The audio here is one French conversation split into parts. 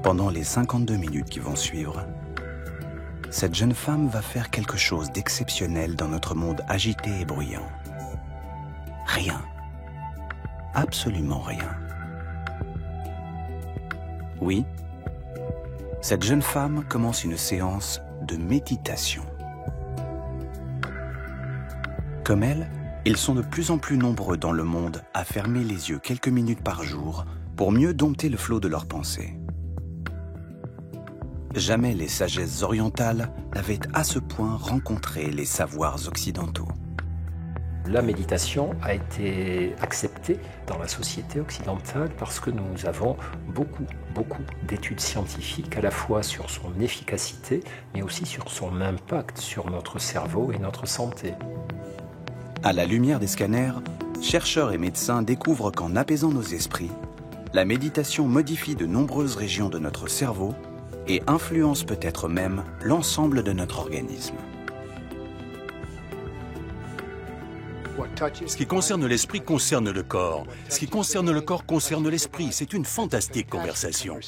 Pendant les 52 minutes qui vont suivre, cette jeune femme va faire quelque chose d'exceptionnel dans notre monde agité et bruyant. Rien. Absolument rien. Oui, cette jeune femme commence une séance de méditation. Comme elle, ils sont de plus en plus nombreux dans le monde à fermer les yeux quelques minutes par jour pour mieux dompter le flot de leurs pensées. Jamais les sagesses orientales n'avaient à ce point rencontré les savoirs occidentaux. La méditation a été acceptée dans la société occidentale parce que nous avons beaucoup d'études scientifiques à la fois sur son efficacité mais aussi sur son impact sur notre cerveau et notre santé. À la lumière des scanners, chercheurs et médecins découvrent qu'en apaisant nos esprits, la méditation modifie de nombreuses régions de notre cerveau et influence peut-être même l'ensemble de notre organisme. Ce qui concerne l'esprit concerne le corps. Ce qui concerne le corps concerne l'esprit. C'est une fantastique conversation.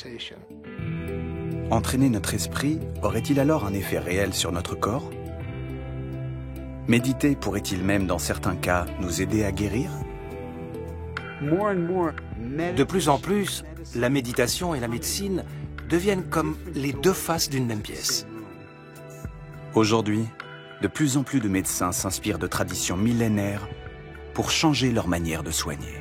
Entraîner notre esprit aurait-il alors un effet réel sur notre corps? Méditer pourrait-il même, dans certains cas, nous aider à guérir? De plus en plus, la méditation et la médecine deviennent comme les deux faces d'une même pièce. Aujourd'hui, de plus en plus de médecins s'inspirent de traditions millénaires pour changer leur manière de soigner.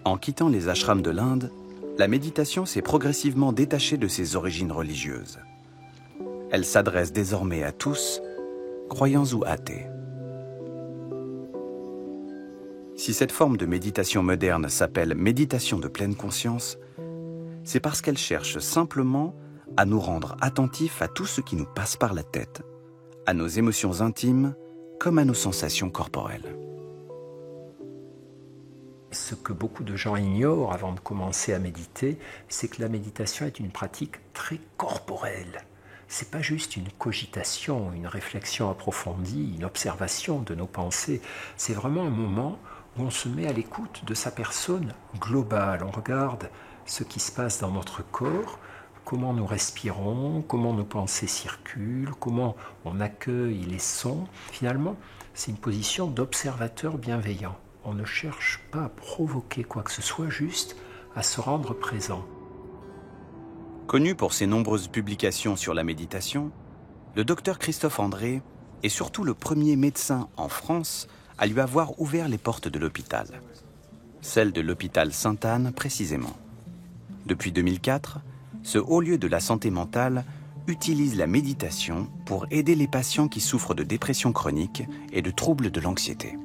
En quittant les ashrams de l'Inde, la méditation s'est progressivement détachée de ses origines religieuses. Elle s'adresse désormais à tous, croyants ou athées. Si cette forme de méditation moderne s'appelle méditation de pleine conscience, c'est parce qu'elle cherche simplement à nous rendre attentifs à tout ce qui nous passe par la tête, à nos émotions intimes comme à nos sensations corporelles. Ce que beaucoup de gens ignorent avant de commencer à méditer, c'est que la méditation est une pratique très corporelle. C'est pas juste une cogitation, une réflexion approfondie, une observation de nos pensées. C'est vraiment un moment où on se met à l'écoute de sa personne globale. On regarde ce qui se passe dans notre corps, comment nous respirons, comment nos pensées circulent, comment on accueille les sons. Finalement, c'est une position d'observateur bienveillant. On ne cherche pas à provoquer quoi que ce soit, juste à se rendre présent. Connu pour ses nombreuses publications sur la méditation, le docteur Christophe André est surtout le premier médecin en France à lui avoir ouvert les portes de l'hôpital. Celle de l'hôpital Sainte-Anne précisément. Depuis 2004, ce haut lieu de la santé mentale utilise la méditation pour aider les patients qui souffrent de dépression chronique et de troubles de l'anxiété.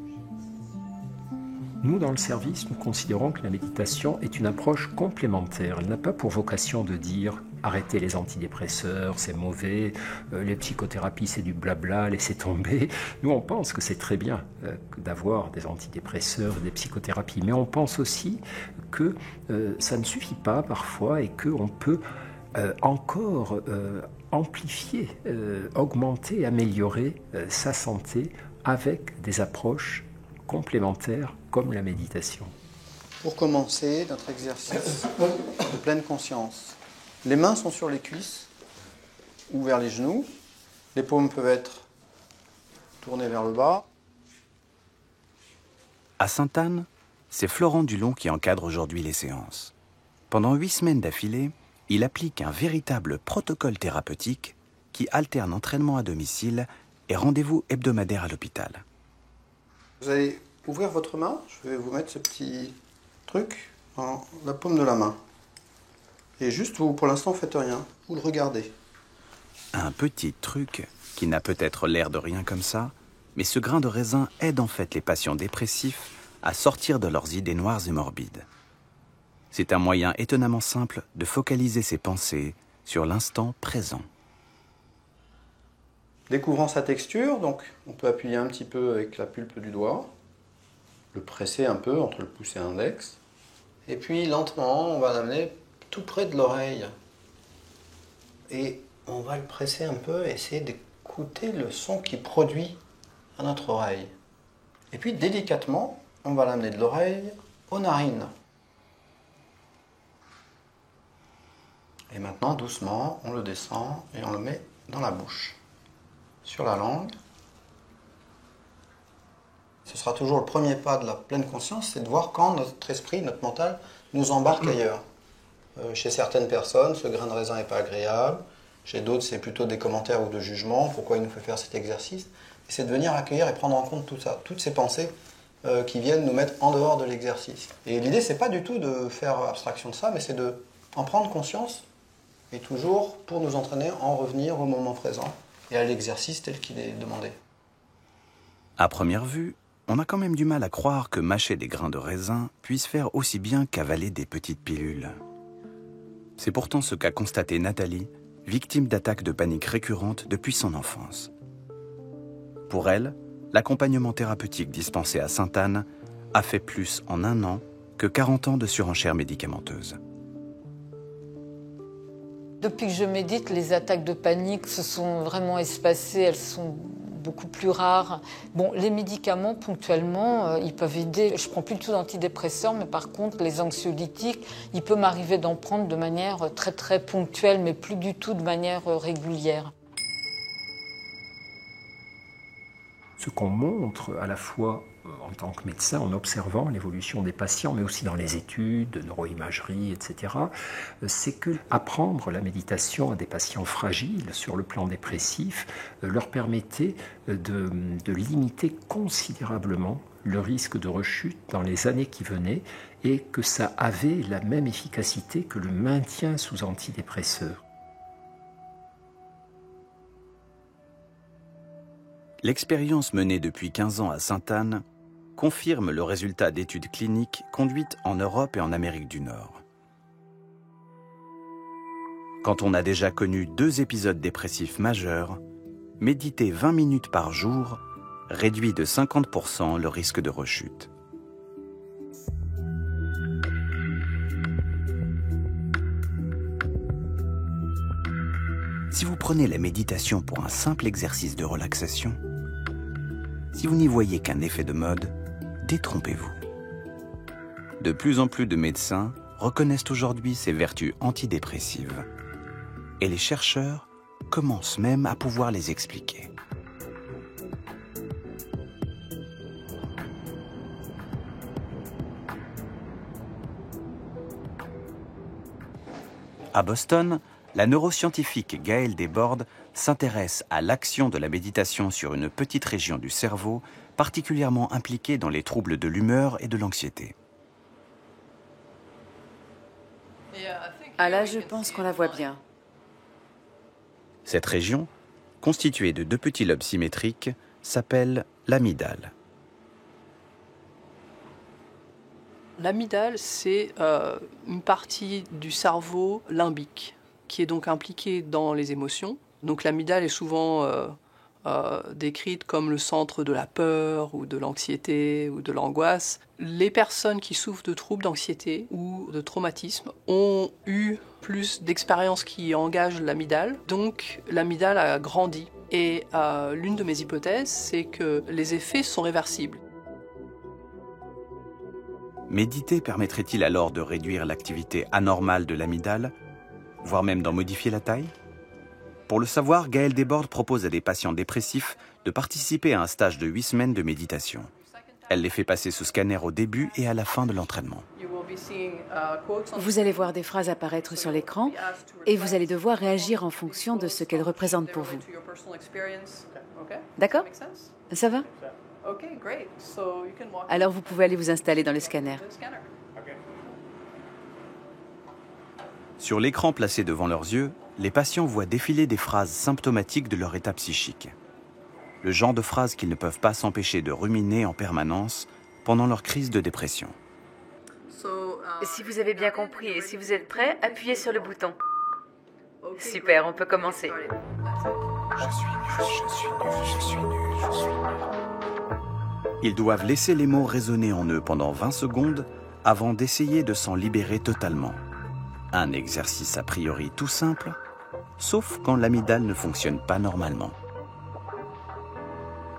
Nous, dans le service, nous considérons que la méditation est une approche complémentaire. Elle n'a pas pour vocation de dire « arrêtez les antidépresseurs, c'est mauvais, les psychothérapies, c'est du blabla, laissez tomber ». Nous, on pense que c'est très bien d'avoir des antidépresseurs, des psychothérapies, mais on pense aussi que ça ne suffit pas parfois et qu'on peut encore amplifier, augmenter, améliorer sa santé avec des approches complémentaires comme la méditation. Pour commencer notre exercice de pleine conscience, les mains sont sur les cuisses ou vers les genoux. Les paumes peuvent être tournées vers le bas. À Sainte-Anne, c'est Florent Dulon qui encadre aujourd'hui les séances. Pendant 8 semaines d'affilée, il applique un véritable protocole thérapeutique qui alterne entraînement à domicile et rendez-vous hebdomadaire à l'hôpital. Vous allez ouvrir votre main. Je vais vous mettre ce petit truc dans la paume de la main. Et juste, vous, pour l'instant, faites rien. Vous le regardez. Un petit truc qui n'a peut-être l'air de rien comme ça, mais ce grain de raisin aide en fait les patients dépressifs à sortir de leurs idées noires et morbides. C'est un moyen étonnamment simple de focaliser ses pensées sur l'instant présent. Découvrant sa texture, donc on peut appuyer un petit peu avec la pulpe du doigt, le presser un peu entre le pouce et l'index, et puis lentement on va l'amener tout près de l'oreille. et on va le presser un peu et essayer d'écouter le son qu'il produit à notre oreille. Et puis délicatement, on va l'amener de l'oreille aux narines. Et maintenant, doucement, on le descend et on le met dans la bouche, sur la langue. Ce sera toujours le premier pas de la pleine conscience, c'est de voir quand notre esprit, notre mental, nous embarque ailleurs. Chez certaines personnes, ce grain de raisin n'est pas agréable. Chez d'autres, c'est plutôt des commentaires ou de jugements. Pourquoi il nous fait faire cet exercice? Et c'est de venir accueillir et prendre en compte tout ça, toutes ces pensées qui viennent nous mettre en dehors de l'exercice. Et l'idée, c'est pas du tout de faire abstraction de ça, mais c'est d'en prendre conscience et toujours, pour nous entraîner, en revenir au moment présent et à l'exercice tel qu'il est demandé. À première vue, on a quand même du mal à croire que mâcher des grains de raisin puisse faire aussi bien qu'avaler des petites pilules. C'est pourtant ce qu'a constaté Nathalie, victime d'attaques de panique récurrentes depuis son enfance. Pour elle, l'accompagnement thérapeutique dispensé à Sainte-Anne a fait plus en 1 an que 40 ans de surenchère médicamenteuse. Depuis que je médite, les attaques de panique se sont vraiment espacées, elles sont beaucoup plus rares. Bon, les médicaments, ponctuellement, ils peuvent aider. Je ne prends plus du tout d'antidépresseurs, mais par contre, les anxiolytiques, il peut m'arriver d'en prendre de manière très très ponctuelle, mais plus du tout de manière régulière. Ce qu'on montre à la fois en tant que médecin, en observant l'évolution des patients, mais aussi dans les études, de neuroimagerie, etc., c'est que apprendre la méditation à des patients fragiles sur le plan dépressif leur permettait de limiter considérablement le risque de rechute dans les années qui venaient et que ça avait la même efficacité que le maintien sous antidépresseurs. L'expérience menée depuis 15 ans à Sainte-Anne confirme le résultat d'études cliniques conduites en Europe et en Amérique du Nord. Quand on a déjà connu 2 épisodes dépressifs majeurs, méditer 20 minutes par jour réduit de 50% le risque de rechute. Si vous prenez la méditation pour un simple exercice de relaxation, si vous n'y voyez qu'un effet de mode, détrompez-vous. De plus en plus de médecins reconnaissent aujourd'hui ses vertus antidépressives. Et les chercheurs commencent même à pouvoir les expliquer. À Boston, la neuroscientifique Gaëlle Desbordes s'intéresse à l'action de la méditation sur une petite région du cerveau particulièrement impliquée dans les troubles de l'humeur et de l'anxiété. Ah là, je pense qu'on la voit bien. Cette région, constituée de 2 petits lobes symétriques, s'appelle l'amygdale. L'amygdale, c'est une partie du cerveau limbique qui est donc impliquée dans les émotions. Donc l'amygdale est souvent décrite comme le centre de la peur ou de l'anxiété ou de l'angoisse. Les personnes qui souffrent de troubles d'anxiété ou de traumatisme ont eu plus d'expériences qui engagent l'amygdale. Donc l'amygdale a grandi. Et l'une de mes hypothèses, c'est que les effets sont réversibles. Méditer permettrait-il alors de réduire l'activité anormale de l'amygdale, voire même d'en modifier la taille? Pour le savoir, Gaëlle Desbordes propose à des patients dépressifs de participer à un stage de 8 semaines de méditation. Elle les fait passer sous scanner au début et à la fin de l'entraînement. Vous allez voir des phrases apparaître sur l'écran et vous allez devoir réagir en fonction de ce qu'elles représentent pour vous. D'accord? Ça va? Alors vous pouvez aller vous installer dans le scanner. Sur l'écran placé devant leurs yeux, les patients voient défiler des phrases symptomatiques de leur état psychique. Le genre de phrases qu'ils ne peuvent pas s'empêcher de ruminer en permanence pendant leur crise de dépression. Si vous avez bien compris et si vous êtes prêts, appuyez sur le bouton. Super, on peut commencer. Ils doivent laisser les mots résonner en eux pendant 20 secondes avant d'essayer de s'en libérer totalement. Un exercice a priori tout simple, sauf quand l'amygdale ne fonctionne pas normalement.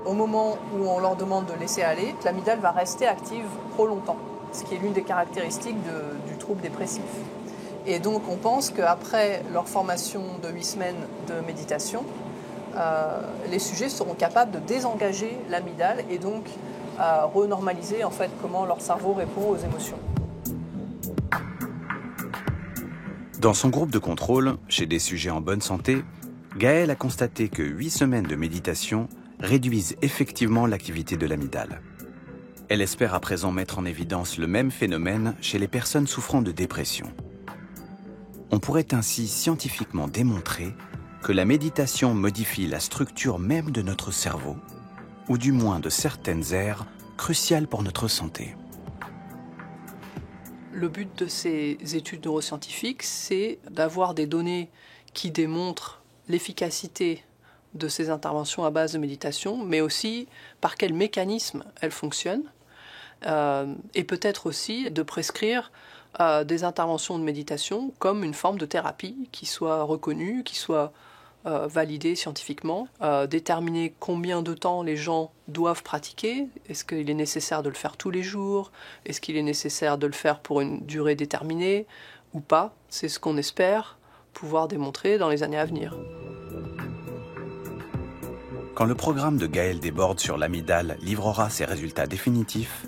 Au moment où on leur demande de laisser aller, l'amygdale va rester active trop longtemps, ce qui est l'une des caractéristiques du trouble dépressif. Et donc on pense qu'après leur formation de 8 semaines de méditation, les sujets seront capables de désengager l'amygdale et donc renormaliser en fait comment leur cerveau répond aux émotions. Dans son groupe de contrôle, chez des sujets en bonne santé, Gaëlle a constaté que 8 semaines de méditation réduisent effectivement l'activité de l'amygdale. Elle espère à présent mettre en évidence le même phénomène chez les personnes souffrant de dépression. On pourrait ainsi scientifiquement démontrer que la méditation modifie la structure même de notre cerveau, ou du moins de certaines aires cruciales pour notre santé. Le but de ces études neuroscientifiques, c'est d'avoir des données qui démontrent l'efficacité de ces interventions à base de méditation, mais aussi par quel mécanisme elles fonctionnent, et peut-être aussi de prescrire des interventions de méditation comme une forme de thérapie qui soit reconnue, qui soit validée scientifiquement, déterminer combien de temps les gens doivent pratiquer, est-ce qu'il est nécessaire de le faire tous les jours, est-ce qu'il est nécessaire de le faire pour une durée déterminée ou pas, c'est ce qu'on espère pouvoir démontrer dans les années à venir. Quand le programme de Gaëlle Desbordes sur l'amygdale livrera ses résultats définitifs,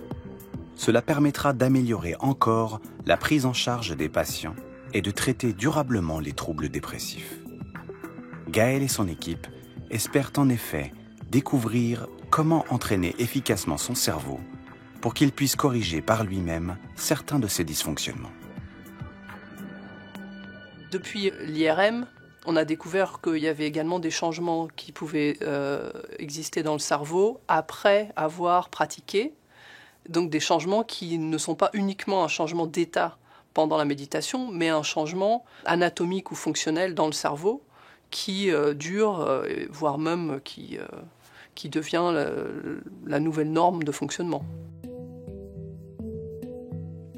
cela permettra d'améliorer encore la prise en charge des patients et de traiter durablement les troubles dépressifs. Gaëlle et son équipe espèrent en effet découvrir comment entraîner efficacement son cerveau pour qu'il puisse corriger par lui-même certains de ses dysfonctionnements. Depuis l'IRM, on a découvert qu'il y avait également des changements qui pouvaient exister dans le cerveau après avoir pratiqué. Donc des changements qui ne sont pas uniquement un changement d'état pendant la méditation, mais un changement anatomique ou fonctionnel dans le cerveau qui dure, voire même qui devient la nouvelle norme de fonctionnement.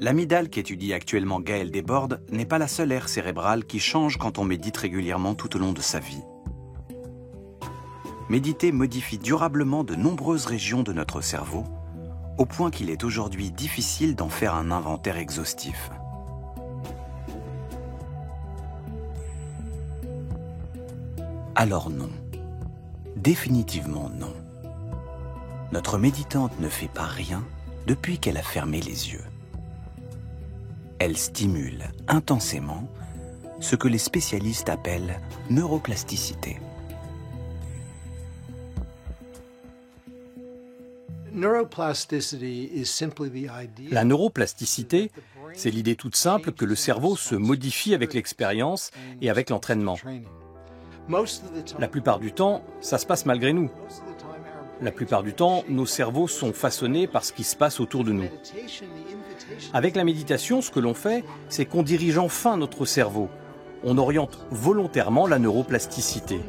L'amygdale qu'étudie actuellement Gaëlle Desbordes n'est pas la seule aire cérébrale qui change quand on médite régulièrement tout au long de sa vie. Méditer modifie durablement de nombreuses régions de notre cerveau, au point qu'il est aujourd'hui difficile d'en faire un inventaire exhaustif. Alors non. Définitivement non. Notre méditante ne fait pas rien depuis qu'elle a fermé les yeux. Elle stimule intensément ce que les spécialistes appellent neuroplasticité. La neuroplasticité, c'est l'idée toute simple que le cerveau se modifie avec l'expérience et avec l'entraînement. La plupart du temps, ça se passe malgré nous. La plupart du temps, nos cerveaux sont façonnés par ce qui se passe autour de nous. Avec la méditation, ce que l'on fait, c'est qu'on dirige enfin notre cerveau. On oriente volontairement la neuroplasticité.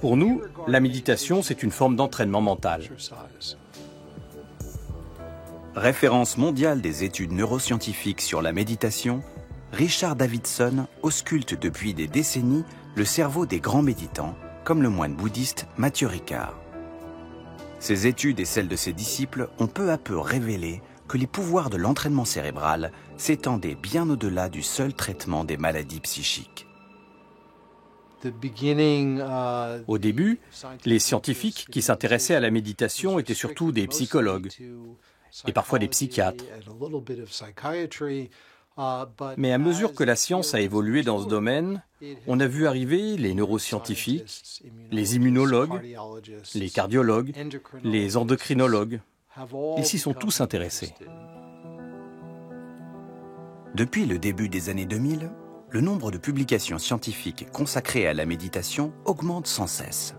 Pour nous, la méditation, c'est une forme d'entraînement mental. Référence mondiale des études neuroscientifiques sur la méditation, Richard Davidson ausculte depuis des décennies le cerveau des grands méditants, comme le moine bouddhiste Matthieu Ricard. Ses études et celles de ses disciples ont peu à peu révélé que les pouvoirs de l'entraînement cérébral s'étendaient bien au-delà du seul traitement des maladies psychiques. Au début, les scientifiques qui s'intéressaient à la méditation étaient surtout des psychologues et parfois des psychiatres. Mais à mesure que la science a évolué dans ce domaine, on a vu arriver les neuroscientifiques, les immunologues, les cardiologues, les endocrinologues. Ils s'y sont tous intéressés. Depuis le début des années 2000, le nombre de publications scientifiques consacrées à la méditation augmente sans cesse.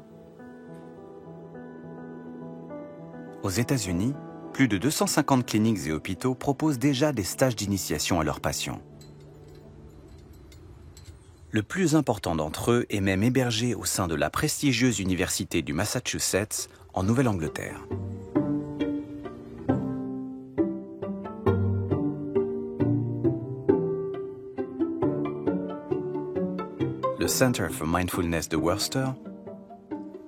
Aux États-Unis, plus de 250 cliniques et hôpitaux proposent déjà des stages d'initiation à leurs patients. Le plus important d'entre eux est même hébergé au sein de la prestigieuse Université du Massachusetts, en Nouvelle-Angleterre. le Center for Mindfulness de Worcester,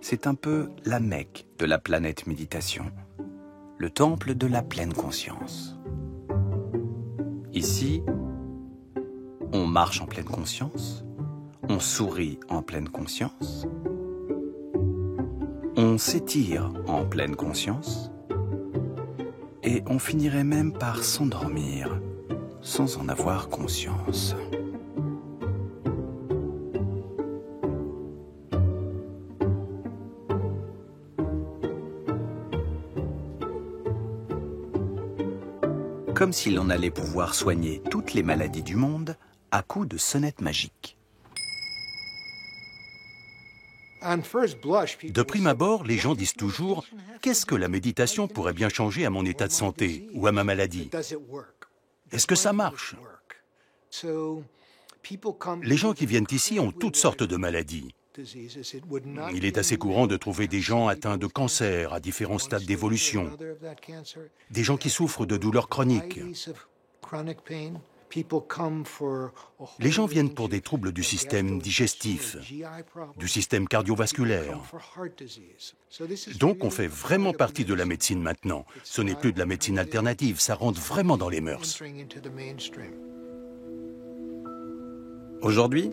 c'est un peu la Mecque de la planète méditation, le temple de la pleine conscience. Ici, on marche en pleine conscience, on sourit en pleine conscience, on s'étire en pleine conscience, et on finirait même par s'endormir sans en avoir conscience. Comme si l'on allait pouvoir soigner toutes les maladies du monde à coups de sonnette magique. De prime abord, les gens disent toujours « Qu'est-ce que la méditation pourrait bien changer à mon état de santé ou à ma maladie ? Est-ce que ça marche ?» Les gens qui viennent ici ont toutes sortes de maladies. Il est assez courant de trouver des gens atteints de cancer à différents stades d'évolution, des gens qui souffrent de douleurs chroniques. Les gens viennent pour des troubles du système digestif, du système cardiovasculaire. Donc on fait vraiment partie de la médecine maintenant. Ce n'est plus de la médecine alternative, ça rentre vraiment dans les mœurs. Aujourd'hui,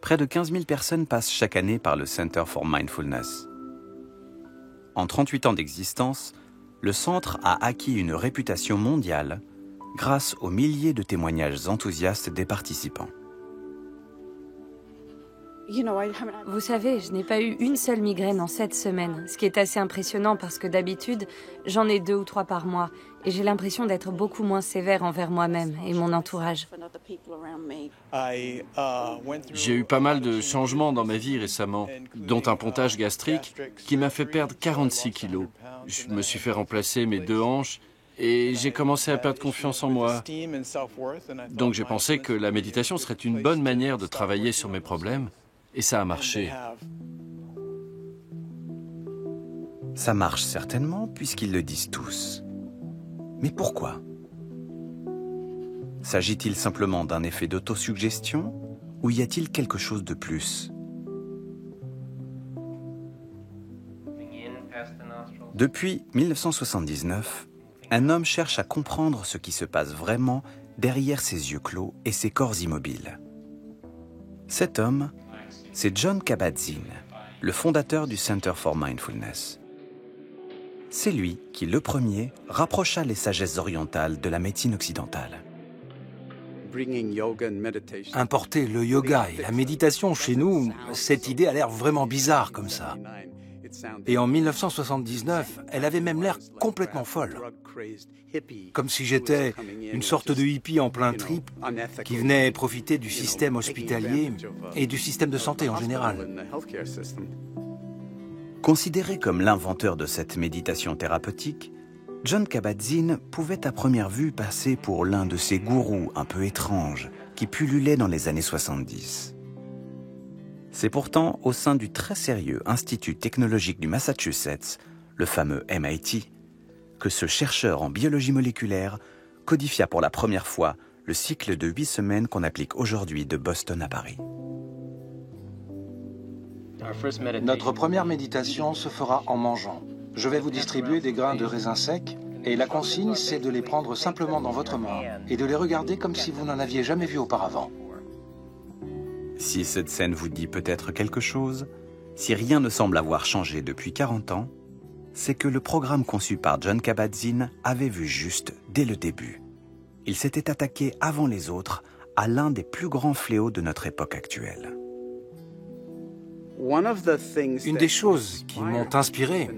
près de 15 000 personnes passent chaque année par le Center for Mindfulness. En 38 ans d'existence, le centre a acquis une réputation mondiale grâce aux milliers de témoignages enthousiastes des participants. Vous savez, je n'ai pas eu une seule migraine en 7 semaines, ce qui est assez impressionnant parce que d'habitude, j'en ai 2 ou 3 par mois et j'ai l'impression d'être beaucoup moins sévère envers moi-même et mon entourage. J'ai eu pas mal de changements dans ma vie récemment, dont un pontage gastrique qui m'a fait perdre 46 kilos. Je me suis fait remplacer mes 2 hanches et j'ai commencé à perdre confiance en moi. Donc j'ai pensé que la méditation serait une bonne manière de travailler sur mes problèmes. Et ça a marché. Ça marche certainement puisqu'ils le disent tous. Mais pourquoi? S'agit-il simplement d'un effet d'autosuggestion ou y a-t-il quelque chose de plus? Depuis 1979, un homme cherche à comprendre ce qui se passe vraiment derrière ses yeux clos et ses corps immobiles. Cet homme, c'est Jon Kabat-Zinn, le fondateur du Center for Mindfulness. C'est lui qui, le premier, rapprocha les sagesses orientales de la médecine occidentale. Importer le yoga et la méditation chez nous, cette idée a l'air vraiment bizarre comme ça. Et en 1979, elle avait même l'air complètement folle. Comme si j'étais une sorte de hippie en plein trip qui venait profiter du système hospitalier et du système de santé en général. Considéré comme l'inventeur de cette méditation thérapeutique, Jon Kabat-Zinn pouvait à première vue passer pour l'un de ces gourous un peu étranges qui pullulaient dans les années 70. C'est pourtant au sein du très sérieux Institut technologique du Massachusetts, le fameux MIT, que ce chercheur en biologie moléculaire codifia pour la première fois le cycle de 8 semaines qu'on applique aujourd'hui de Boston à Paris. Notre première méditation se fera en mangeant. Je vais vous distribuer des grains de raisin secs et la consigne, c'est de les prendre simplement dans votre main et de les regarder comme si vous n'en aviez jamais vu auparavant. Si cette scène vous dit peut-être quelque chose, si rien ne semble avoir changé depuis 40 ans, c'est que le programme conçu par Jon Kabat-Zinn avait vu juste dès le début. Il s'était attaqué avant les autres à l'un des plus grands fléaux de notre époque actuelle. Une des choses qui m'ont inspiré,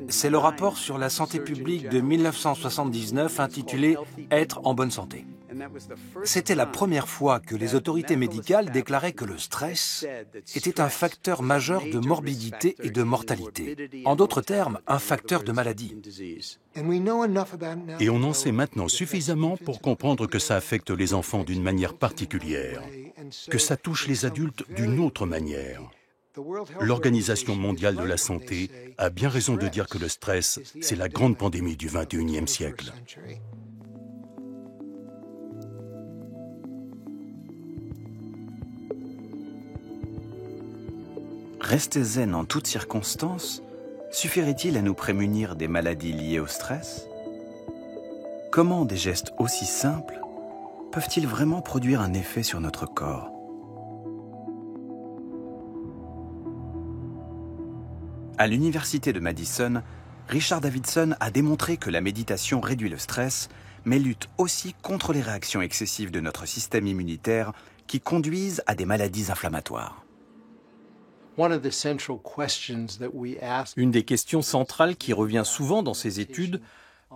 c'est le rapport sur la santé publique de 1979 intitulé « Être en bonne santé ». C'était la première fois que les autorités médicales déclaraient que le stress était un facteur majeur de morbidité et de mortalité. En d'autres termes, un facteur de maladie. Et on en sait maintenant suffisamment pour comprendre que ça affecte les enfants d'une manière particulière, que ça touche les adultes d'une autre manière. L'Organisation mondiale de la santé a bien raison de dire que le stress, c'est la grande pandémie du XXIe siècle. Rester zen en toutes circonstances suffirait-il à nous prémunir des maladies liées au stress? Comment des gestes aussi simples peuvent-ils vraiment produire un effet sur notre corps? À l'université de Madison, Richard Davidson a démontré que la méditation réduit le stress, mais lutte aussi contre les réactions excessives de notre système immunitaire qui conduisent à des maladies inflammatoires. Une des questions centrales qui revient souvent dans ces études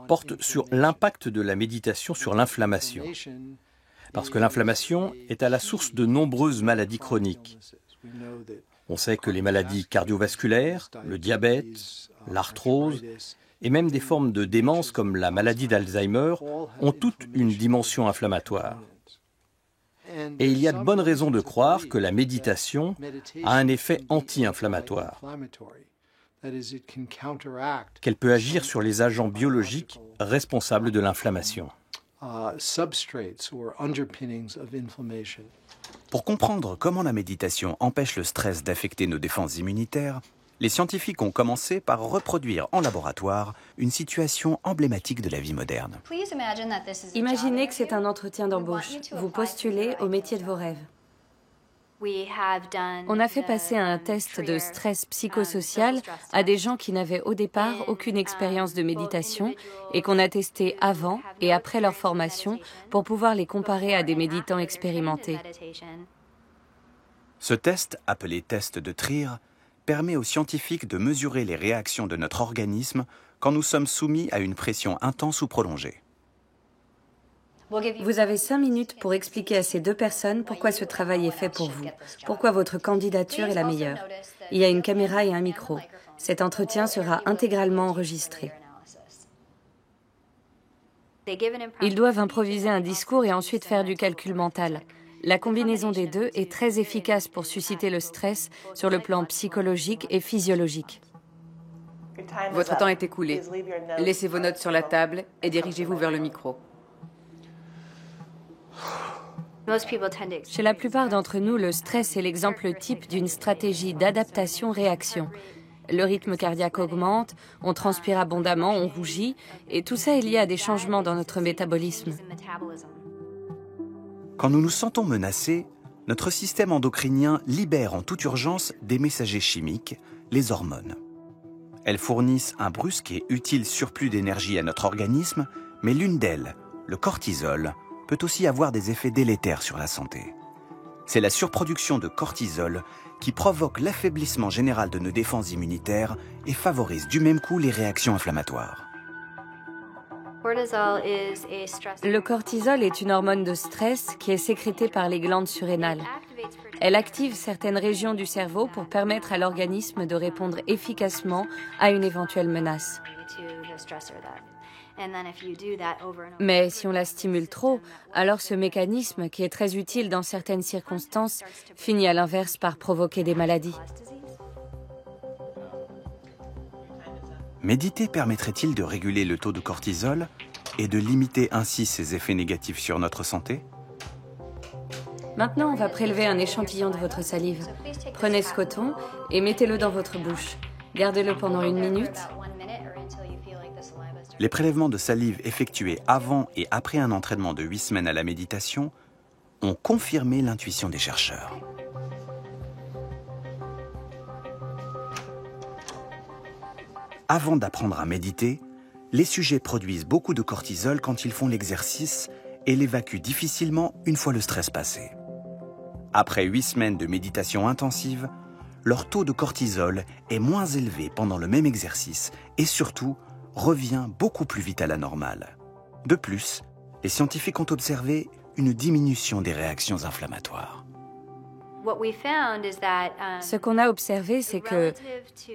porte sur l'impact de la méditation sur l'inflammation. Parce que l'inflammation est à la source de nombreuses maladies chroniques. On sait que les maladies cardiovasculaires, le diabète, l'arthrose et même des formes de démence comme la maladie d'Alzheimer ont toutes une dimension inflammatoire. Et il y a de bonnes raisons de croire que la méditation a un effet anti-inflammatoire, qu'elle peut agir sur les agents biologiques responsables de l'inflammation. Pour comprendre comment la méditation empêche le stress d'affecter nos défenses immunitaires, les scientifiques ont commencé par reproduire en laboratoire une situation emblématique de la vie moderne. Imaginez que c'est un entretien d'embauche. Vous postulez au métier de vos rêves. On a fait passer un test de stress psychosocial à des gens qui n'avaient au départ aucune expérience de méditation et qu'on a testé avant et après leur formation pour pouvoir les comparer à des méditants expérimentés. Ce test, appelé test de Trier, permet aux scientifiques de mesurer les réactions de notre organisme quand nous sommes soumis à une pression intense ou prolongée. Vous avez 5 minutes pour expliquer à ces deux personnes pourquoi ce travail est fait pour vous, pourquoi votre candidature est la meilleure. Il y a une caméra et un micro. Cet entretien sera intégralement enregistré. Ils doivent improviser un discours et ensuite faire du calcul mental. La combinaison des deux est très efficace pour susciter le stress sur le plan psychologique et physiologique. Votre temps est écoulé. Laissez vos notes sur la table et dirigez-vous vers le micro. Chez la plupart d'entre nous, le stress est l'exemple type d'une stratégie d'adaptation-réaction. Le rythme cardiaque augmente, on transpire abondamment, on rougit, et tout ça est lié à des changements dans notre métabolisme. Quand nous nous sentons menacés, notre système endocrinien libère en toute urgence des messagers chimiques, les hormones. Elles fournissent un brusque et utile surplus d'énergie à notre organisme, mais l'une d'elles, le cortisol, peut aussi avoir des effets délétères sur la santé. C'est la surproduction de cortisol qui provoque l'affaiblissement général de nos défenses immunitaires et favorise du même coup les réactions inflammatoires. Le cortisol est une hormone de stress qui est sécrétée par les glandes surrénales. Elle active certaines régions du cerveau pour permettre à l'organisme de répondre efficacement à une éventuelle menace. Mais si on la stimule trop, alors ce mécanisme, qui est très utile dans certaines circonstances, finit à l'inverse par provoquer des maladies. Méditer permettrait-il de réguler le taux de cortisol et de limiter ainsi ses effets négatifs sur notre santé? Maintenant, on va prélever un échantillon de votre salive. Prenez ce coton et mettez-le dans votre bouche. Gardez-le pendant 1 minute. Les prélèvements de salive effectués avant et après un entraînement de 8 semaines à la méditation ont confirmé l'intuition des chercheurs. Avant d'apprendre à méditer, les sujets produisent beaucoup de cortisol quand ils font l'exercice et l'évacuent difficilement une fois le stress passé. Après 8 semaines de méditation intensive, leur taux de cortisol est moins élevé pendant le même exercice et surtout revient beaucoup plus vite à la normale. De plus, les scientifiques ont observé une diminution des réactions inflammatoires. Ce qu'on a observé, c'est que,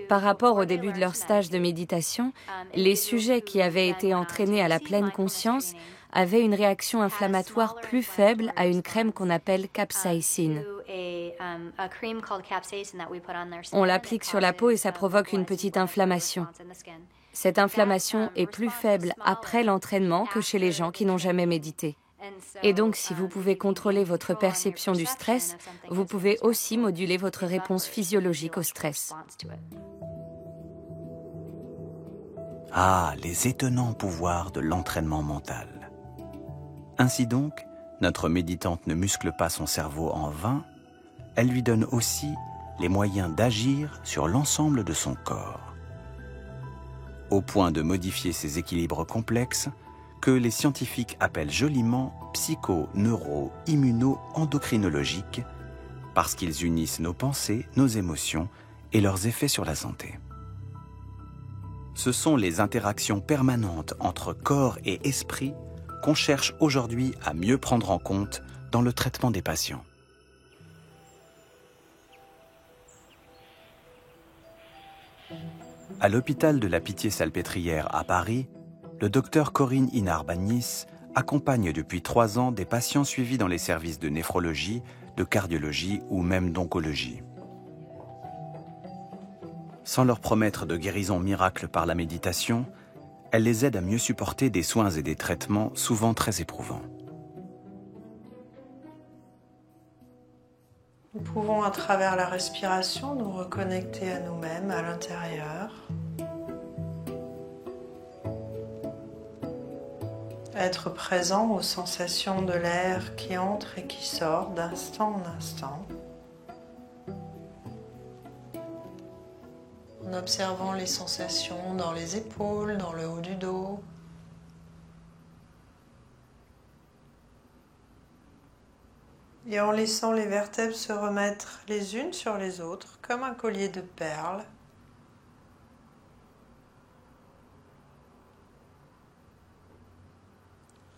par rapport au début de leur stage de méditation, les sujets qui avaient été entraînés à la pleine conscience avaient une réaction inflammatoire plus faible à une crème qu'on appelle capsaïcine. On l'applique sur la peau et ça provoque une petite inflammation. Cette inflammation est plus faible après l'entraînement que chez les gens qui n'ont jamais médité. Et donc, si vous pouvez contrôler votre perception du stress, vous pouvez aussi moduler votre réponse physiologique au stress. Ah, les étonnants pouvoirs de l'entraînement mental. Ainsi donc, notre méditante ne muscle pas son cerveau en vain, elle lui donne aussi les moyens d'agir sur l'ensemble de son corps, au point de modifier ses équilibres complexes que les scientifiques appellent joliment psycho-neuro-immuno-endocrinologiques, parce qu'ils unissent nos pensées, nos émotions et leurs effets sur la santé. Ce sont les interactions permanentes entre corps et esprit qu'on cherche aujourd'hui à mieux prendre en compte dans le traitement des patients. À l'hôpital de la Pitié-Salpêtrière à Paris, le docteur Corinne Inard-Bagnis accompagne depuis 3 ans des patients suivis dans les services de néphrologie, de cardiologie ou même d'oncologie. Sans leur promettre de guérison miracle par la méditation, elle les aide à mieux supporter des soins et des traitements souvent très éprouvants. Nous pouvons, à travers la respiration, nous reconnecter à nous-mêmes, à l'intérieur. Être présent aux sensations de l'air qui entre et qui sort d'instant en instant. En observant les sensations dans les épaules, dans le haut du dos. Et en laissant les vertèbres se remettre les unes sur les autres, comme un collier de perles.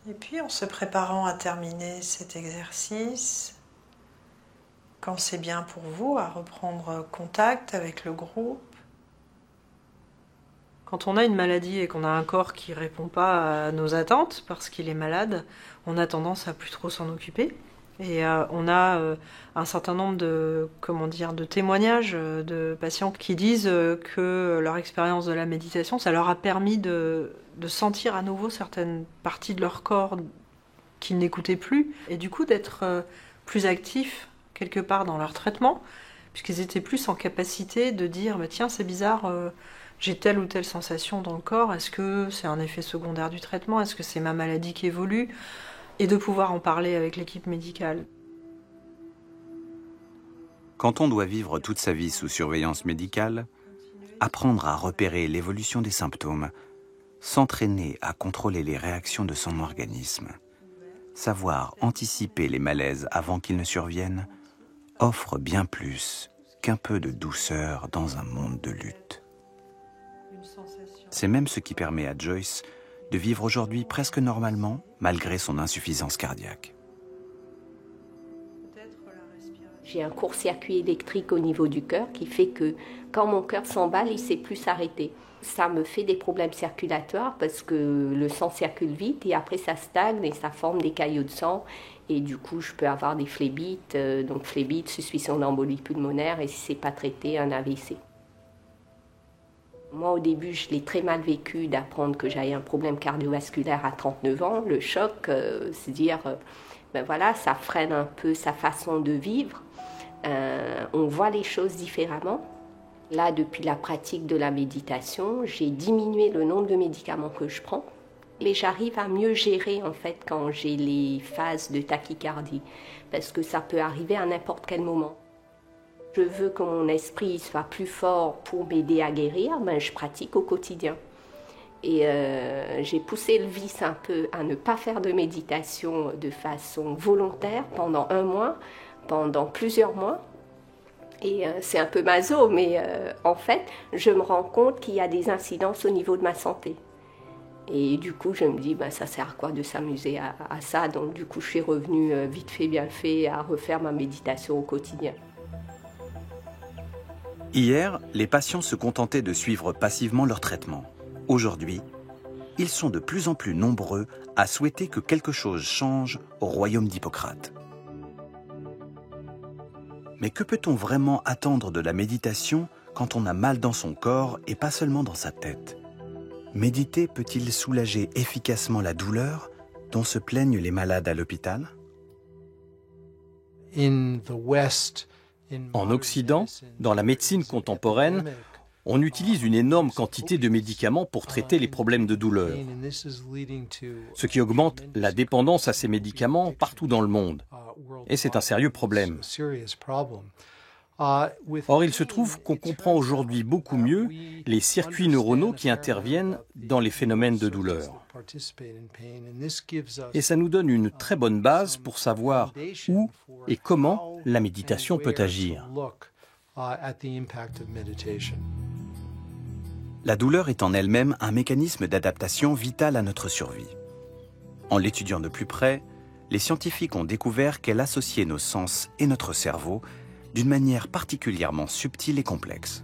Et puis en se préparant à terminer cet exercice, quand c'est bien pour vous, à reprendre contact avec le groupe. Quand on a une maladie et qu'on a un corps qui ne répond pas à nos attentes parce qu'il est malade, on a tendance à plus trop s'en occuper. Et on a un certain nombre de témoignages de patients qui disent que leur expérience de la méditation, ça leur a permis de sentir à nouveau certaines parties de leur corps qu'ils n'écoutaient plus, et du coup d'être plus actifs quelque part dans leur traitement, puisqu'ils étaient plus en capacité de dire « tiens, c'est bizarre, j'ai telle ou telle sensation dans le corps, est-ce que c'est un effet secondaire du traitement, est-ce que c'est ma maladie qui évolue ?» et de pouvoir en parler avec l'équipe médicale. Quand on doit vivre toute sa vie sous surveillance médicale, apprendre à repérer l'évolution des symptômes, s'entraîner à contrôler les réactions de son organisme, savoir anticiper les malaises avant qu'ils ne surviennent, offre bien plus qu'un peu de douceur dans un monde de lutte. C'est même ce qui permet à Joyce de vivre aujourd'hui presque normalement, malgré son insuffisance cardiaque. J'ai un court-circuit électrique au niveau du cœur qui fait que quand mon cœur s'emballe, il ne sait plus s'arrêter. Ça me fait des problèmes circulatoires parce que le sang circule vite et après ça stagne et ça forme des caillots de sang. Et du coup, je peux avoir des phlébites, donc phlébites, suspicion d'embolie pulmonaire et si ce n'est pas traité, un AVC. Moi, au début, je l'ai très mal vécu d'apprendre que j'avais un problème cardiovasculaire à 39 ans. Le choc, c'est dire, voilà, ça freine un peu sa façon de vivre. On voit les choses différemment. Là, depuis la pratique de la méditation, j'ai diminué le nombre de médicaments que je prends. Mais j'arrive à mieux gérer, en fait, quand j'ai les phases de tachycardie. Parce que ça peut arriver à n'importe quel moment. Je veux que mon esprit soit plus fort pour m'aider à guérir, je pratique au quotidien. Et j'ai poussé le vice un peu à ne pas faire de méditation de façon volontaire pendant 1 mois, pendant plusieurs mois. Et c'est un peu maso, mais en fait, je me rends compte qu'il y a des incidences au niveau de ma santé. Et du coup, je me dis, ça sert à quoi de s'amuser à ça? Donc du coup, je suis revenue vite fait, bien fait, à refaire ma méditation au quotidien. Hier, les patients se contentaient de suivre passivement leur traitement. Aujourd'hui, ils sont de plus en plus nombreux à souhaiter que quelque chose change au royaume d'Hippocrate. Mais que peut-on vraiment attendre de la méditation quand on a mal dans son corps et pas seulement dans sa tête? Méditer peut-il soulager efficacement la douleur dont se plaignent les malades à l'hôpital? En Occident, dans la médecine contemporaine, on utilise une énorme quantité de médicaments pour traiter les problèmes de douleur, ce qui augmente la dépendance à ces médicaments partout dans le monde. Et c'est un sérieux problème. Or, il se trouve qu'on comprend aujourd'hui beaucoup mieux les circuits neuronaux qui interviennent dans les phénomènes de douleur. Et ça nous donne une très bonne base pour savoir où et comment la méditation peut agir. La douleur est en elle-même un mécanisme d'adaptation vital à notre survie. En l'étudiant de plus près, les scientifiques ont découvert qu'elle associait nos sens et notre cerveau d'une manière particulièrement subtile et complexe.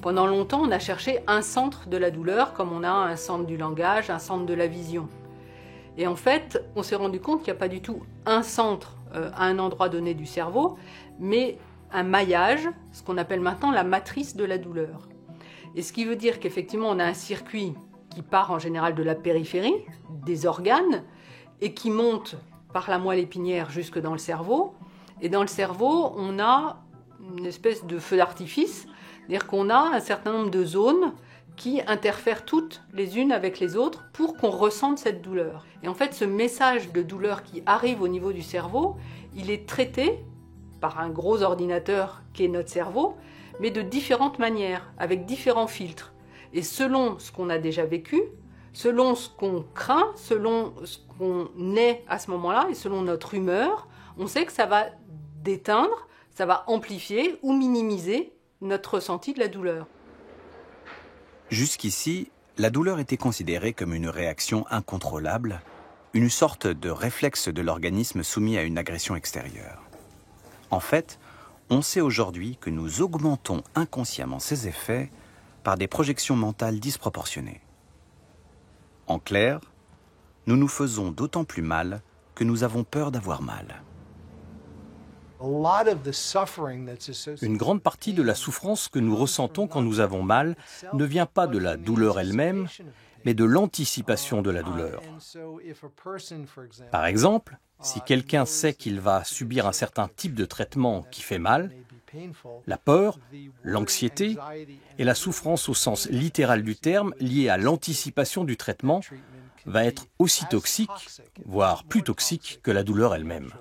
Pendant longtemps, on a cherché un centre de la douleur, comme on a un centre du langage, un centre de la vision. Et en fait, on s'est rendu compte qu'il n'y a pas du tout un centre à un endroit donné du cerveau, mais un maillage, ce qu'on appelle maintenant la matrice de la douleur. Et ce qui veut dire qu'effectivement, on a un circuit qui part en général de la périphérie, des organes, et qui monte par la moelle épinière jusque dans le cerveau. Et dans le cerveau, on a une espèce de feu d'artifice, c'est-à-dire qu'on a un certain nombre de zones qui interfèrent toutes les unes avec les autres pour qu'on ressente cette douleur. Et en fait, ce message de douleur qui arrive au niveau du cerveau, il est traité par un gros ordinateur qui est notre cerveau, mais de différentes manières, avec différents filtres. Et selon ce qu'on a déjà vécu, selon ce qu'on craint, selon ce qu'on est à ce moment-là, et selon notre humeur, on sait que ça va déteindre, ça va amplifier ou minimiser notre ressenti de la douleur. Jusqu'ici, la douleur était considérée comme une réaction incontrôlable, une sorte de réflexe de l'organisme soumis à une agression extérieure. En fait, on sait aujourd'hui que nous augmentons inconsciemment ces effets par des projections mentales disproportionnées. En clair, nous nous faisons d'autant plus mal que nous avons peur d'avoir mal. Une grande partie de la souffrance que nous ressentons quand nous avons mal ne vient pas de la douleur elle-même, mais de l'anticipation de la douleur. Par exemple, si quelqu'un sait qu'il va subir un certain type de traitement qui fait mal, la peur, l'anxiété et la souffrance au sens littéral du terme liée à l'anticipation du traitement va être aussi toxique, voire plus toxique que la douleur elle-même.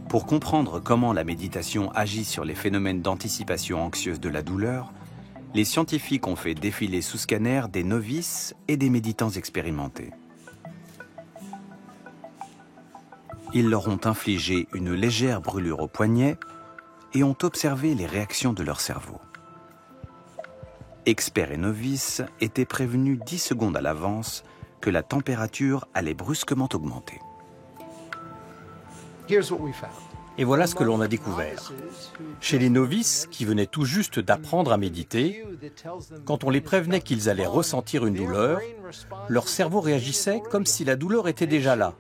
Pour comprendre comment la méditation agit sur les phénomènes d'anticipation anxieuse de la douleur, les scientifiques ont fait défiler sous scanner des novices et des méditants expérimentés. Ils leur ont infligé une légère brûlure au poignet et ont observé les réactions de leur cerveau. Experts et novices étaient prévenus 10 secondes à l'avance que la température allait brusquement augmenter. Et voilà ce que l'on a découvert. Chez les novices, qui venaient tout juste d'apprendre à méditer, quand on les prévenait qu'ils allaient ressentir une douleur, leur cerveau réagissait comme si la douleur était déjà là.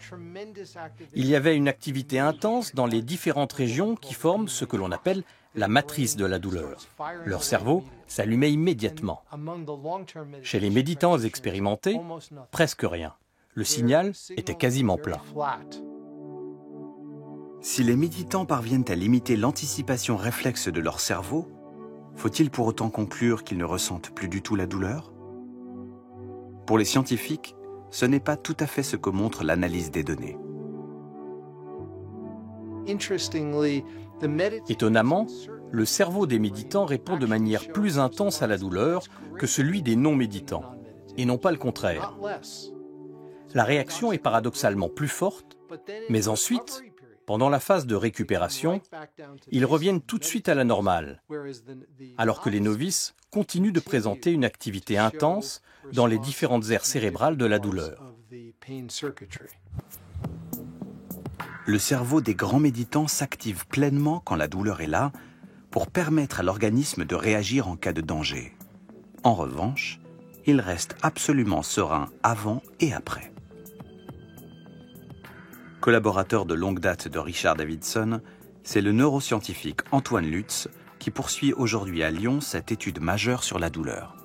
Il y avait une activité intense dans les différentes régions qui forment ce que l'on appelle la matrice de la douleur. Leur cerveau s'allumait immédiatement. Chez les méditants expérimentés, presque rien. Le signal était quasiment plat. Si les méditants parviennent à limiter l'anticipation réflexe de leur cerveau, faut-il pour autant conclure qu'ils ne ressentent plus du tout la douleur? Pour les scientifiques, ce n'est pas tout à fait ce que montre l'analyse des données. Étonnamment, le cerveau des méditants répond de manière plus intense à la douleur que celui des non-méditants, et non pas le contraire. La réaction est paradoxalement plus forte, mais ensuite, pendant la phase de récupération, ils reviennent tout de suite à la normale, alors que les novices continuent de présenter une activité intense dans les différentes aires cérébrales de la douleur. Le cerveau des grands méditants s'active pleinement quand la douleur est là pour permettre à l'organisme de réagir en cas de danger. En revanche, il reste absolument serein avant et après. Collaborateur de longue date de Richard Davidson, c'est le neuroscientifique Antoine Lutz qui poursuit aujourd'hui à Lyon cette étude majeure sur la douleur.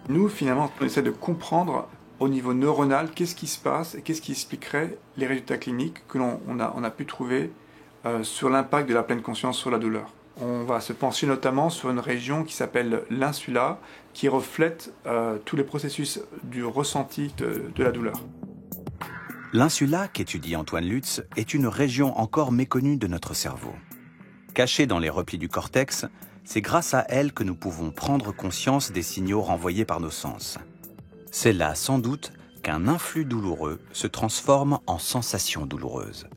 Nous, finalement, on essaie de comprendre au niveau neuronal qu'est-ce qui se passe et qu'est-ce qui expliquerait les résultats cliniques que l'on a pu trouver sur l'impact de la pleine conscience sur la douleur. On va se pencher notamment sur une région qui s'appelle l'insula, qui reflète tous les processus du ressenti de la douleur. L'insula, qu'étudie Antoine Lutz, est une région encore méconnue de notre cerveau. Cachée dans les replis du cortex, c'est grâce à elle que nous pouvons prendre conscience des signaux renvoyés par nos sens. C'est là, sans doute, qu'un influx douloureux se transforme en sensation douloureuse.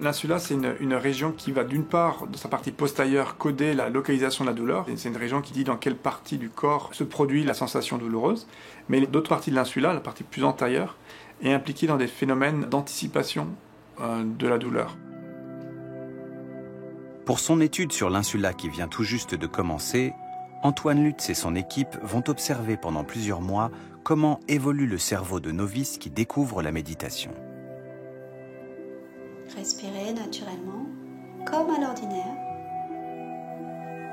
L'insula, c'est une région qui va d'une part, dans sa partie postérieure, coder la localisation de la douleur. C'est une région qui dit dans quelle partie du corps se produit la sensation douloureuse. Mais l'autre partie de l'insula, la partie plus antérieure, est impliquée dans des phénomènes d'anticipation de la douleur. Pour son étude sur l'insula qui vient tout juste de commencer, Antoine Lutz et son équipe vont observer pendant plusieurs mois comment évolue le cerveau de novices qui découvrent la méditation. Respirez naturellement, comme à l'ordinaire,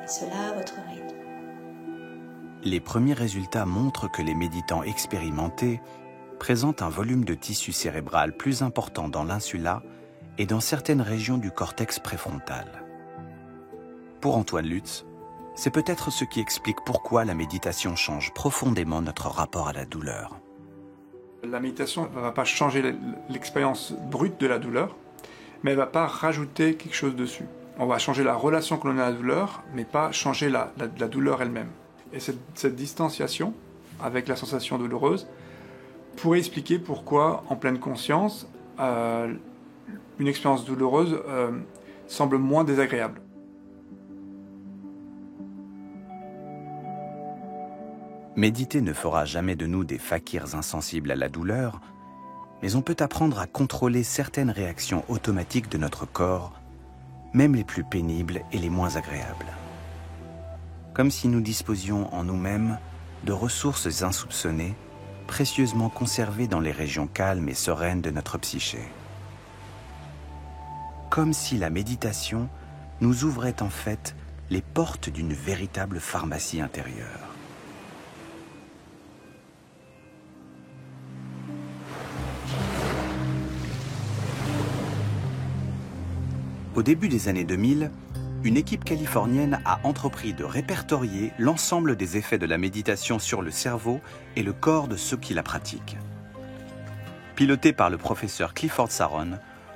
et cela à votre rythme. Les premiers résultats montrent que les méditants expérimentés présentent un volume de tissu cérébral plus important dans l'insula et dans certaines régions du cortex préfrontal. Pour Antoine Lutz, c'est peut-être ce qui explique pourquoi la méditation change profondément notre rapport à la douleur. La méditation ne va pas changer l'expérience brute de la douleur, mais elle ne va pas rajouter quelque chose dessus. On va changer la relation que l'on a à la douleur, mais pas changer la douleur elle-même. Et cette distanciation avec la sensation douloureuse pourrait expliquer pourquoi, en pleine conscience, une expérience douloureuse semble moins désagréable. Méditer ne fera jamais de nous des fakirs insensibles à la douleur, mais on peut apprendre à contrôler certaines réactions automatiques de notre corps, même les plus pénibles et les moins agréables. Comme si nous disposions en nous-mêmes de ressources insoupçonnées, précieusement conservées dans les régions calmes et sereines de notre psyché. Comme si la méditation nous ouvrait en fait les portes d'une véritable pharmacie intérieure. Au début des années 2000, une équipe californienne a entrepris de répertorier l'ensemble des effets de la méditation sur le cerveau et le corps de ceux qui la pratiquent. Piloté par le professeur Clifford Saron,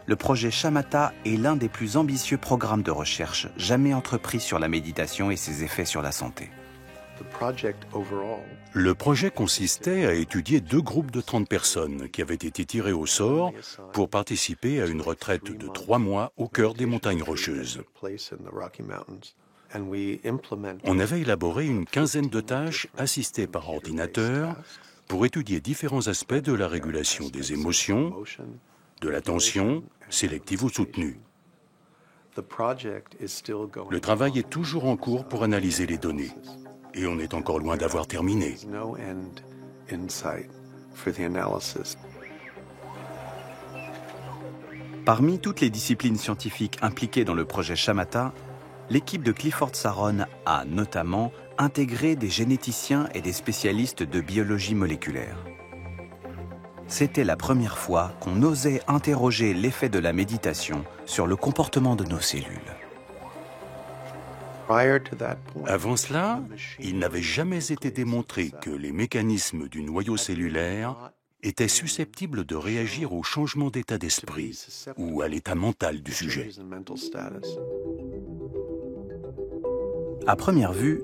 le projet Shamatha est l'un des plus ambitieux programmes de recherche jamais entrepris sur la méditation et ses effets sur la santé. Le projet consistait à étudier 2 groupes de 30 personnes qui avaient été tirées au sort pour participer à une retraite de 3 mois au cœur des montagnes rocheuses. On avait élaboré une quinzaine de tâches assistées par ordinateur pour étudier différents aspects de la régulation des émotions, de l'attention, sélective ou soutenue. Le travail est toujours en cours pour analyser les données. Et on est encore loin d'avoir terminé. Parmi toutes les disciplines scientifiques impliquées dans le projet Shamatha, l'équipe de Clifford Saron a notamment intégré des généticiens et des spécialistes de biologie moléculaire. C'était la première fois qu'on osait interroger l'effet de la méditation sur le comportement de nos cellules. Avant cela, il n'avait jamais été démontré que les mécanismes du noyau cellulaire étaient susceptibles de réagir au changement d'état d'esprit ou à l'état mental du sujet. À première vue,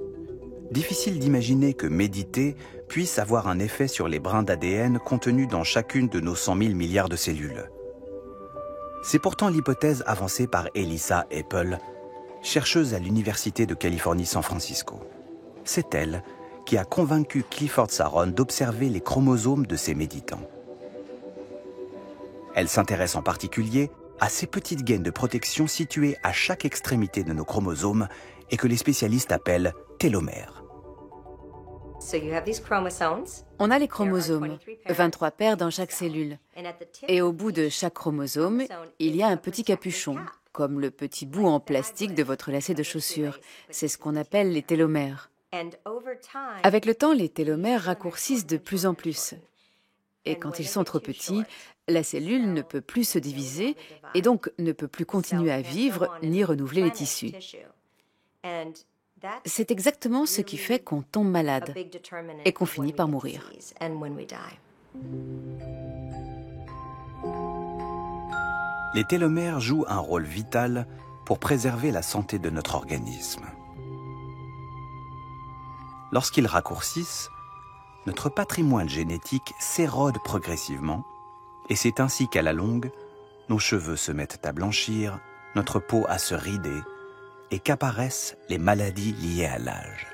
difficile d'imaginer que méditer puisse avoir un effet sur les brins d'ADN contenus dans chacune de nos 100 000 milliards de cellules. C'est pourtant l'hypothèse avancée par Elissa Epel, chercheuse à l'Université de Californie-San Francisco. C'est elle qui a convaincu Clifford Saron d'observer les chromosomes de ces méditants. Elle s'intéresse en particulier à ces petites gaines de protection situées à chaque extrémité de nos chromosomes et que les spécialistes appellent télomères. On a les chromosomes, 23 paires dans chaque cellule. Et au bout de chaque chromosome, il y a un petit capuchon, comme le petit bout en plastique de votre lacet de chaussure. C'est ce qu'on appelle les télomères. Avec le temps, les télomères raccourcissent de plus en plus. Et quand ils sont trop petits, la cellule ne peut plus se diviser et donc ne peut plus continuer à vivre ni renouveler les tissus. C'est exactement ce qui fait qu'on tombe malade et qu'on finit par mourir. Les télomères jouent un rôle vital pour préserver la santé de notre organisme. Lorsqu'ils raccourcissent, notre patrimoine génétique s'érode progressivement et c'est ainsi qu'à la longue, nos cheveux se mettent à blanchir, notre peau à se rider et qu'apparaissent les maladies liées à l'âge.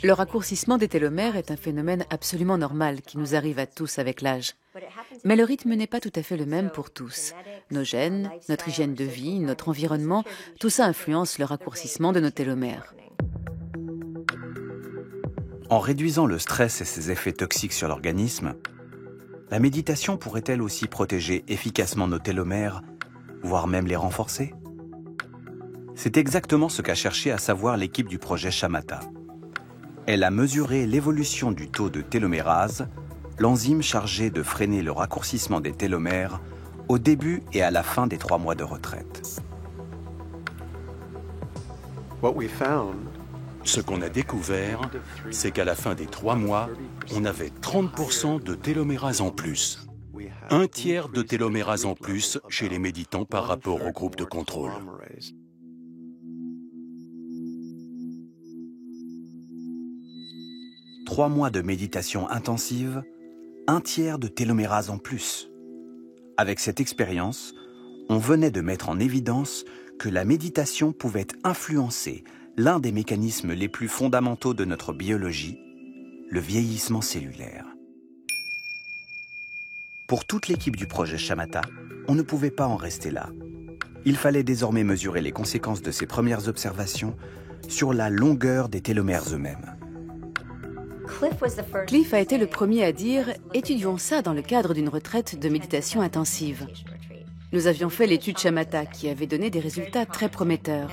Le raccourcissement des télomères est un phénomène absolument normal qui nous arrive à tous avec l'âge. Mais le rythme n'est pas tout à fait le même pour tous. Nos gènes, notre hygiène de vie, notre environnement, tout ça influence le raccourcissement de nos télomères. En réduisant le stress et ses effets toxiques sur l'organisme, la méditation pourrait-elle aussi protéger efficacement nos télomères, voire même les renforcer? C'est exactement ce qu'a cherché à savoir l'équipe du projet Shamatha. Elle a mesuré l'évolution du taux de télomérase, l'enzyme chargée de freiner le raccourcissement des télomères, au début et à la fin des 3 mois de retraite. Ce qu'on a découvert, c'est qu'à la fin des 3 mois, on avait 30% de télomérase en plus. Un tiers de télomérase en plus chez les méditants par rapport au groupe de contrôle. « 3 mois de méditation intensive, un tiers de télomérase en plus. Avec cette expérience, on venait de mettre en évidence que la méditation pouvait influencer l'un des mécanismes les plus fondamentaux de notre biologie, le vieillissement cellulaire. Pour toute l'équipe du projet Shamatha, on ne pouvait pas en rester là. Il fallait désormais mesurer les conséquences de ces premières observations sur la longueur des télomères eux-mêmes. Cliff a été le premier à dire « Étudions ça dans le cadre d'une retraite de méditation intensive ». Nous avions fait l'étude Shamatha qui avait donné des résultats très prometteurs.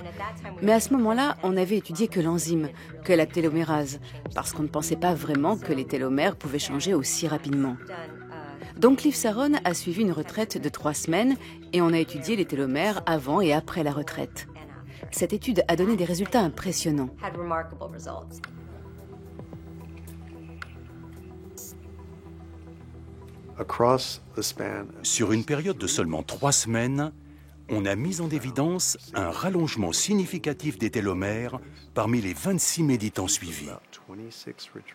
Mais à ce moment-là, on n'avait étudié que l'enzyme, que la télomérase, parce qu'on ne pensait pas vraiment que les télomères pouvaient changer aussi rapidement. Donc Cliff Saron a suivi une retraite de 3 semaines et on a étudié les télomères avant et après la retraite. Cette étude a donné des résultats impressionnants. Sur une période de seulement 3 semaines, on a mis en évidence un rallongement significatif des télomères parmi les 26 méditants suivis.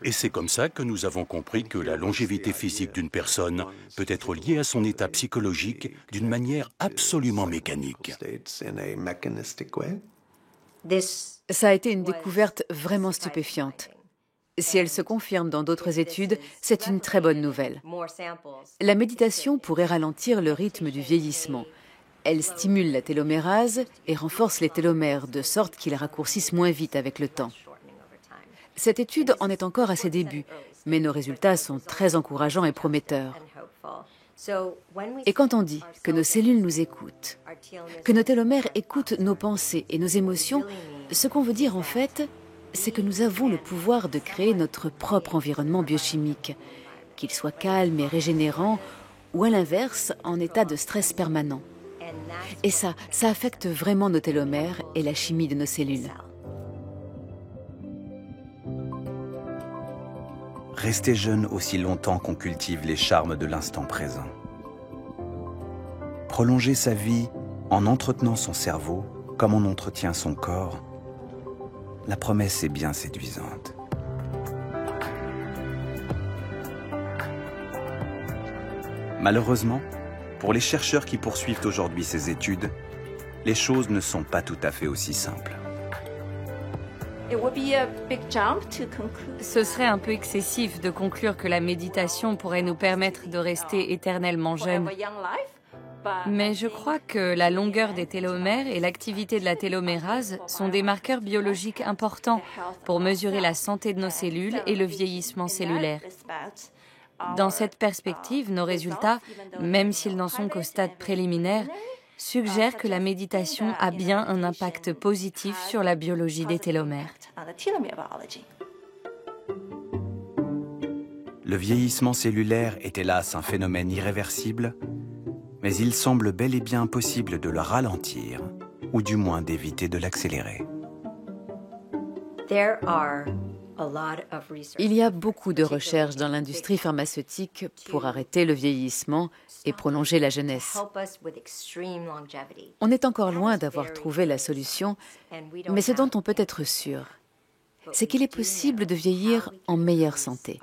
Et c'est comme ça que nous avons compris que la longévité physique d'une personne peut être liée à son état psychologique d'une manière absolument mécanique. Ça a été une découverte vraiment stupéfiante. Si elle se confirme dans d'autres études, c'est une très bonne nouvelle. La méditation pourrait ralentir le rythme du vieillissement. Elle stimule la télomérase et renforce les télomères de sorte qu'ils raccourcissent moins vite avec le temps. Cette étude en est encore à ses débuts, mais nos résultats sont très encourageants et prometteurs. Et quand on dit que nos cellules nous écoutent, que nos télomères écoutent nos pensées et nos émotions, ce qu'on veut dire en fait, c'est que nous avons le pouvoir de créer notre propre environnement biochimique, qu'il soit calme et régénérant, ou à l'inverse, en état de stress permanent. Et ça affecte vraiment nos télomères et la chimie de nos cellules. Rester jeune aussi longtemps qu'on cultive les charmes de l'instant présent. Prolonger sa vie en entretenant son cerveau comme on entretient son corps, la promesse est bien séduisante. Malheureusement, pour les chercheurs qui poursuivent aujourd'hui ces études, les choses ne sont pas tout à fait aussi simples. Ce serait un peu excessif de conclure que la méditation pourrait nous permettre de rester éternellement jeunes. Mais je crois que la longueur des télomères et l'activité de la télomérase sont des marqueurs biologiques importants pour mesurer la santé de nos cellules et le vieillissement cellulaire. Dans cette perspective, nos résultats, même s'ils n'en sont qu'au stade préliminaire, suggèrent que la méditation a bien un impact positif sur la biologie des télomères. Le vieillissement cellulaire est hélas un phénomène irréversible, mais il semble bel et bien possible de le ralentir, ou du moins d'éviter de l'accélérer. Il y a beaucoup de recherches dans l'industrie pharmaceutique pour arrêter le vieillissement et prolonger la jeunesse. On est encore loin d'avoir trouvé la solution, mais ce dont on peut être sûr, c'est qu'il est possible de vieillir en meilleure santé.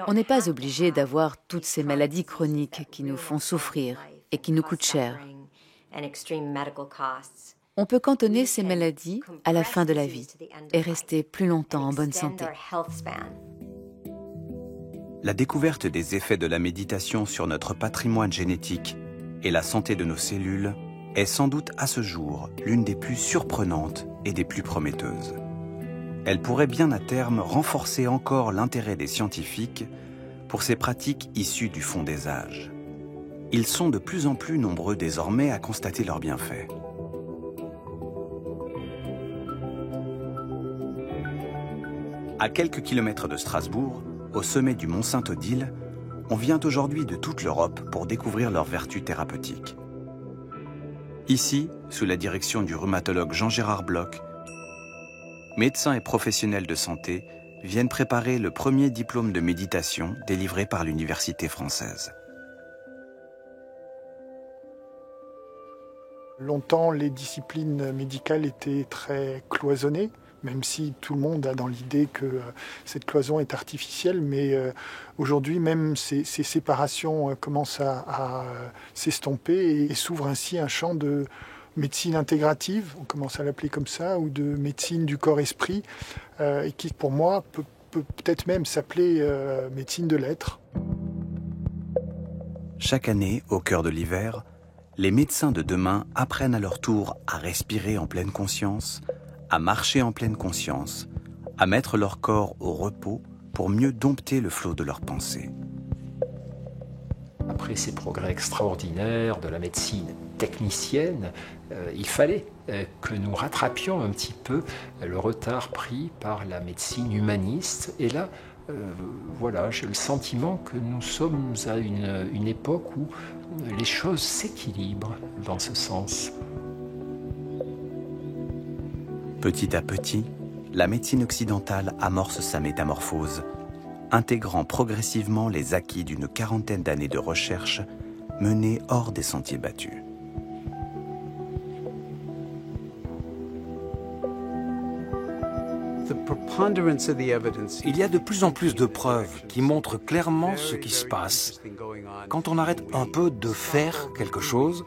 On n'est pas obligé d'avoir toutes ces maladies chroniques qui nous font souffrir et qui nous coûtent cher. On peut cantonner ces maladies à la fin de la vie et rester plus longtemps en bonne santé. La découverte des effets de la méditation sur notre patrimoine génétique et la santé de nos cellules est sans doute à ce jour l'une des plus surprenantes et des plus prometteuses. Elle pourrait bien à terme renforcer encore l'intérêt des scientifiques pour ces pratiques issues du fond des âges. Ils sont de plus en plus nombreux désormais à constater leurs bienfaits. À quelques kilomètres de Strasbourg, au sommet du Mont Saint-Odile, on vient aujourd'hui de toute l'Europe pour découvrir leurs vertus thérapeutiques. Ici, sous la direction du rhumatologue Jean-Gérard Bloch, médecins et professionnels de santé viennent préparer le premier diplôme de méditation délivré par l'université française. Longtemps, les disciplines médicales étaient très cloisonnées, même si tout le monde a dans l'idée que cette cloison est artificielle, mais aujourd'hui même ces séparations commencent à s'estomper et s'ouvre ainsi un champ de médecine intégrative, on commence à l'appeler comme ça, ou de médecine du corps-esprit, et qui pour moi peut peut-être même s'appeler médecine de l'être. Chaque année, au cœur de l'hiver, les médecins de demain apprennent à leur tour à respirer en pleine conscience, à marcher en pleine conscience, à mettre leur corps au repos pour mieux dompter le flot de leurs pensées. Après ces progrès extraordinaires de la médecine technicienne, il fallait que nous rattrapions un petit peu le retard pris par la médecine humaniste. Et là, voilà, j'ai le sentiment que nous sommes à une époque où les choses s'équilibrent dans ce sens. Petit à petit, la médecine occidentale amorce sa métamorphose, intégrant progressivement les acquis d'une quarantaine d'années de recherche menées hors des sentiers battus. Il y a de plus en plus de preuves qui montrent clairement ce qui se passe quand on arrête un peu de faire quelque chose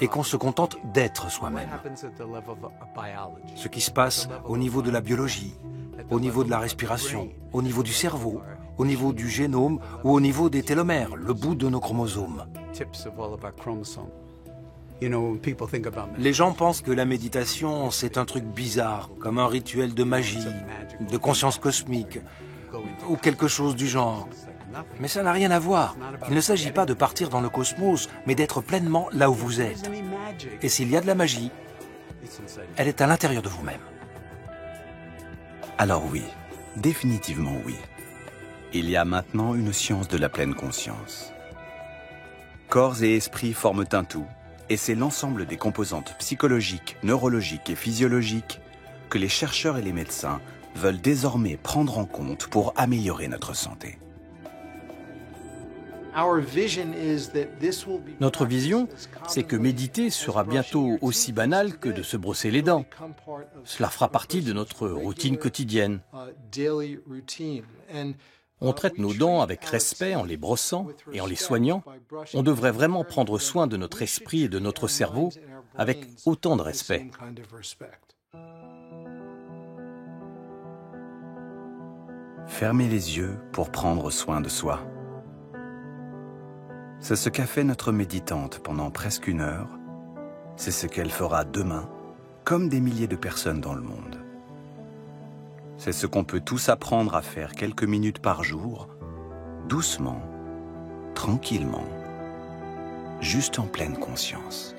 et qu'on se contente d'être soi-même. Ce qui se passe au niveau de la biologie, au niveau de la respiration, au niveau du cerveau, au niveau du génome ou au niveau des télomères, le bout de nos chromosomes. Les gens pensent que la méditation, c'est un truc bizarre, comme un rituel de magie, de conscience cosmique, ou quelque chose du genre. Mais ça n'a rien à voir. Il ne s'agit pas de partir dans le cosmos, mais d'être pleinement là où vous êtes. Et s'il y a de la magie, elle est à l'intérieur de vous-même. Alors oui, définitivement oui. Il y a maintenant une science de la pleine conscience. Corps et esprit forment un tout, et c'est l'ensemble des composantes psychologiques, neurologiques et physiologiques que les chercheurs et les médecins veulent désormais prendre en compte pour améliorer notre santé. Notre vision, c'est que méditer sera bientôt aussi banal que de se brosser les dents. Cela fera partie de notre routine quotidienne. On traite nos dents avec respect en les brossant et en les soignant. On devrait vraiment prendre soin de notre esprit et de notre cerveau avec autant de respect. Fermer les yeux pour prendre soin de soi. C'est ce qu'a fait notre méditante pendant presque 1 heure. C'est ce qu'elle fera demain, comme des milliers de personnes dans le monde. C'est ce qu'on peut tous apprendre à faire quelques minutes par jour, doucement, tranquillement, juste en pleine conscience.